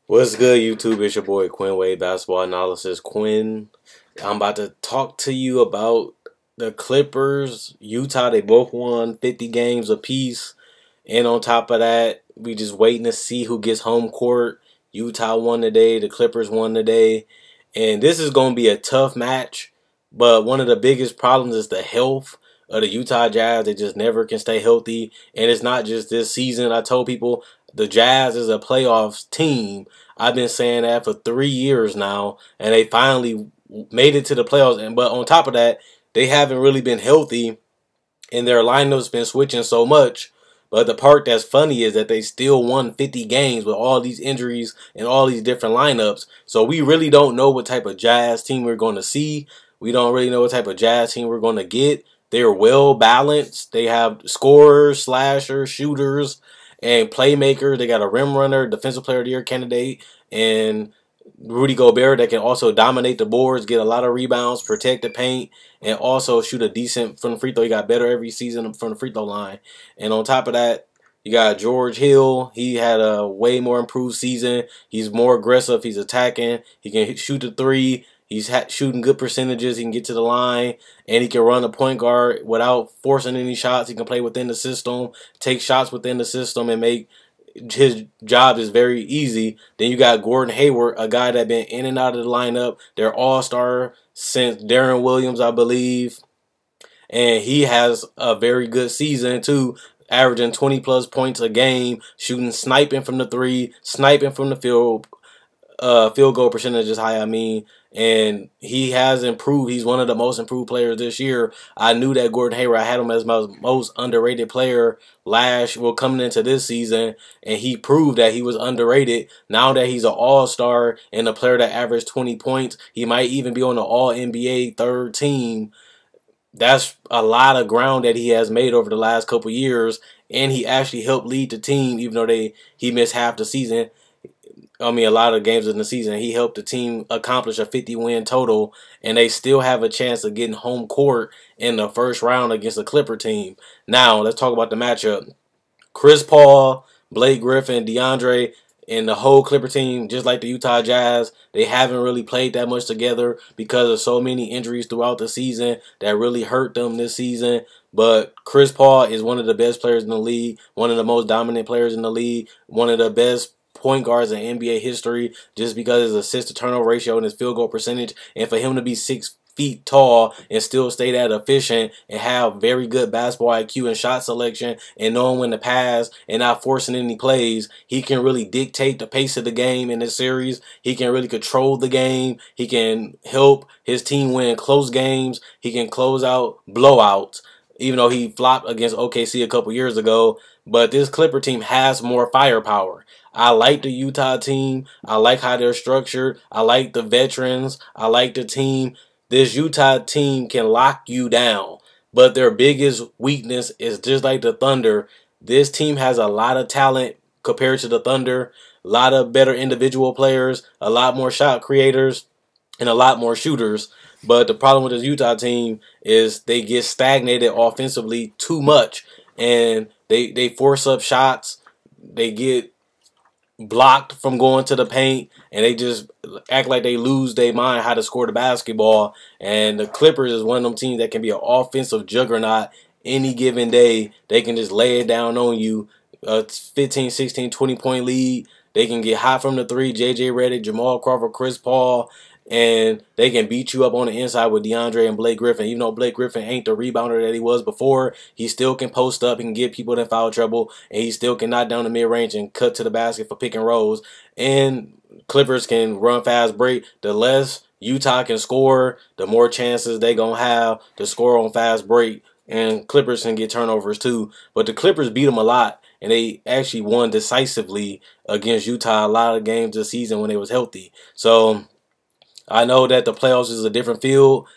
What's good, YouTube? It's your boy Quinn Wade, Basketball Analysis. Quinn, I'm about to talk to you about the Clippers, Utah. They both won 50 games apiece. And on top of that, we just waiting to see who gets home court. Utah won today. The Clippers won today. And this is going to be a tough match. But one of the biggest problems is the health of the Utah Jazz. They just never can stay healthy. And it's not just this season. I told people the Jazz is a playoffs team. I've been saying that for 3 years now. And they finally made it to the playoffs. But on top of that, they haven't really been healthy. And their lineup's been switching so much. But the part that's funny is that they still won 50 games with all these injuries and all these different lineups. So we really don't know what type of Jazz team we're going to see. We don't really know what type of Jazz team we're going to get. They're well balanced. They have scorers, slashers, shooters, and playmakers. They got a rim runner, defensive player of the year candidate, and Rudy Gobert that can also dominate the boards, get a lot of rebounds, protect the paint, and also shoot a decent from the free throw. He got better every season from the free throw line. And on top of that, you got George Hill. He had a way more improved season. He's more aggressive. He's attacking. He can shoot the three. He's shooting good percentages. He can get to the line, and he can run a point guard without forcing any shots. He can play within the system, take shots within the system, and make his job is very easy. Then you got Gordon Hayward, a guy that been in and out of the lineup. They're all-star since Darren Williams, I believe. And he has a very good season, too, averaging 20-plus points a game, shooting, sniping from the three, sniping from the field goal percentage is high, and he has improved. He's one of the most improved players this year. I knew that Gordon Hayward, I had him as my most underrated player coming into this season, and he proved that he was underrated. Now that he's an all-star and a player that averaged 20 points, he might even be on the All-NBA third team. That's a lot of ground that he has made over the last couple years, and he actually helped lead the team, even though he missed half the season. A lot of games in the season. He helped the team accomplish a 50-win total, and they still have a chance of getting home court in the first round against the Clipper team. Now, let's talk about the matchup. Chris Paul, Blake Griffin, DeAndre, and the whole Clipper team, just like the Utah Jazz, they haven't really played that much together because of so many injuries throughout the season that really hurt them this season. But Chris Paul is one of the best players in the league, one of the most dominant players in the league, one of the best point guards in NBA history, just because his assist to turnover ratio and his field goal percentage. And for him to be 6 feet tall and still stay that efficient and have very good basketball IQ and shot selection and knowing when to pass and not forcing any plays, he can really dictate the pace of the game in this series. He can really control the game. He can help his team win close games. He can close out blowouts, even though he flopped against OKC a couple years ago. But this Clipper team has more firepower. I like the Utah team. I like how they're structured. I like the veterans. I like the team. This Utah team can lock you down. But their biggest weakness is just like the Thunder. This team has a lot of talent compared to the Thunder. A lot of better individual players. A lot more shot creators. And a lot more shooters. But the problem with this Utah team is they get stagnated offensively too much. And they force up shots. They get blocked from going to the paint, and they just act like they lose their mind how to score the basketball. And the Clippers is one of them teams that can be an offensive juggernaut any given day. They can just lay it down on you, 15, 16, 20-point lead. They can get hot from the three, J.J. Redick, Jamal Crawford, Chris Paul, and they can beat you up on the inside with DeAndre and Blake Griffin. Even though Blake Griffin ain't the rebounder that he was before, he still can post up, he can get people in foul trouble, and he still can knock down the mid-range and cut to the basket for pick and rolls. And Clippers can run fast break. The less Utah can score, the more chances they going to have to score on fast break. And Clippers can get turnovers too. But the Clippers beat them a lot, and they actually won decisively against Utah a lot of games this season when they was healthy. So I know that the playoffs is a different field.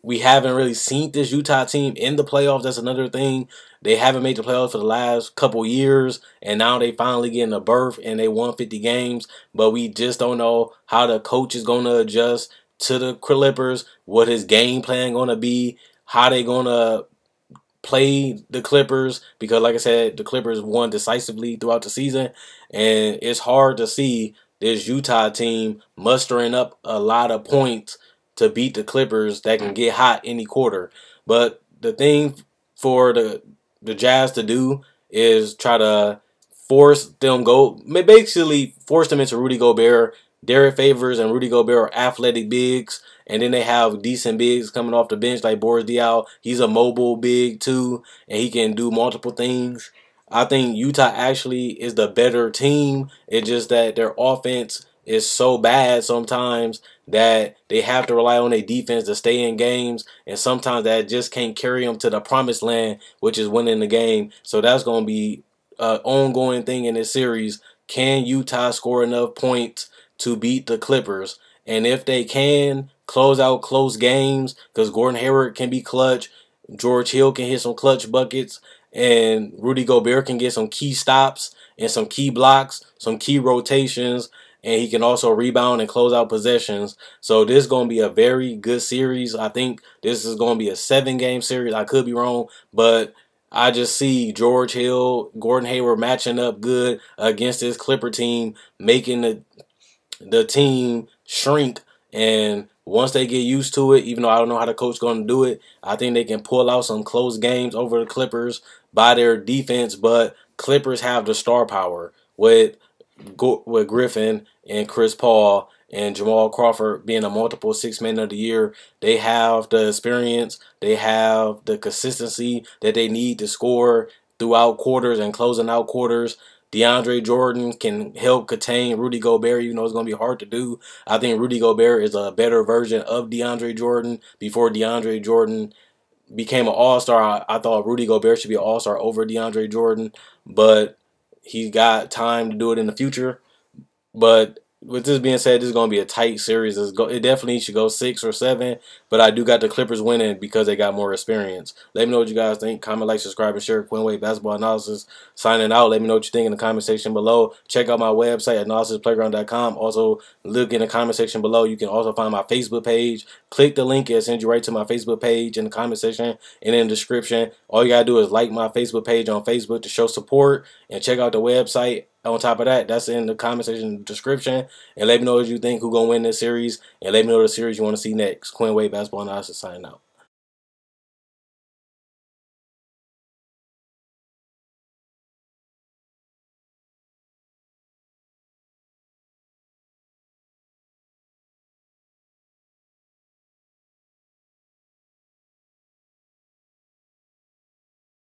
We haven't really seen this Utah team in the playoffs. That's another thing. They haven't made the playoffs for the last couple years, and now they finally getting a berth, and they won 50 games. But we just don't know how the coach is going to adjust to the Clippers, what his game plan going to be, how they going to play the Clippers, because like I said, the Clippers won decisively throughout the season, and it's hard to see this Utah team mustering up a lot of points to beat the Clippers that can get hot any quarter. But the thing for the Jazz to do is try to basically force them into Rudy Gobert. Derek Favors and Rudy Gobert are athletic bigs, and then they have decent bigs coming off the bench like Boris Diaw. He's a mobile big too, and he can do multiple things. I think Utah actually is the better team. It's just that their offense is so bad sometimes that they have to rely on their defense to stay in games, and sometimes that just can't carry them to the promised land, which is winning the game. So that's going to be an ongoing thing in this series. Can Utah score enough points to beat the Clippers? And if they can close out close games, because Gordon Hayward can be clutch, George Hill can hit some clutch buckets, and Rudy Gobert can get some key stops and some key blocks, some key rotations, and he can also rebound and close out possessions. So this is going to be a very good series. I think this is going to be a 7-game series. I could be wrong, but I just see George Hill, Gordon Hayward matching up good against this Clipper team, making the team shrink. And once they get used to it, even though I don't know how the coach is going to do it, I think they can pull out some close games over the Clippers by their defense. But Clippers have the star power with Griffin and Chris Paul and Jamal Crawford being a multiple six-man of the year. They have the experience. They have the consistency that they need to score throughout quarters and closing out quarters. DeAndre Jordan can help contain Rudy Gobert, even though it's going to be hard to do. I think Rudy Gobert is a better version of DeAndre Jordan. Before DeAndre Jordan became an all-star, I thought Rudy Gobert should be an all-star over DeAndre Jordan, but he got time to do it in the future. But with this being said, this is going to be a tight series. It definitely should go 6 or 7, but I do got the Clippers winning because they got more experience. Let me know what you guys think. Comment, like, subscribe, and share. Quinn Wade Basketball Analysis signing out. Let me know what you think in the comment section below. Check out my website at analysisplayground.com. Also, look in the comment section below. You can also find my Facebook page. Click the link. It'll send you right to my Facebook page in the comment section and in the description. All you got to do is like my Facebook page on Facebook to show support, and check out the website. On top of that, that's in the comment section description. And let me know what you think, who's going to win this series. And let me know the series you want to see next. Quinn Wade Basketball Analysis signing out.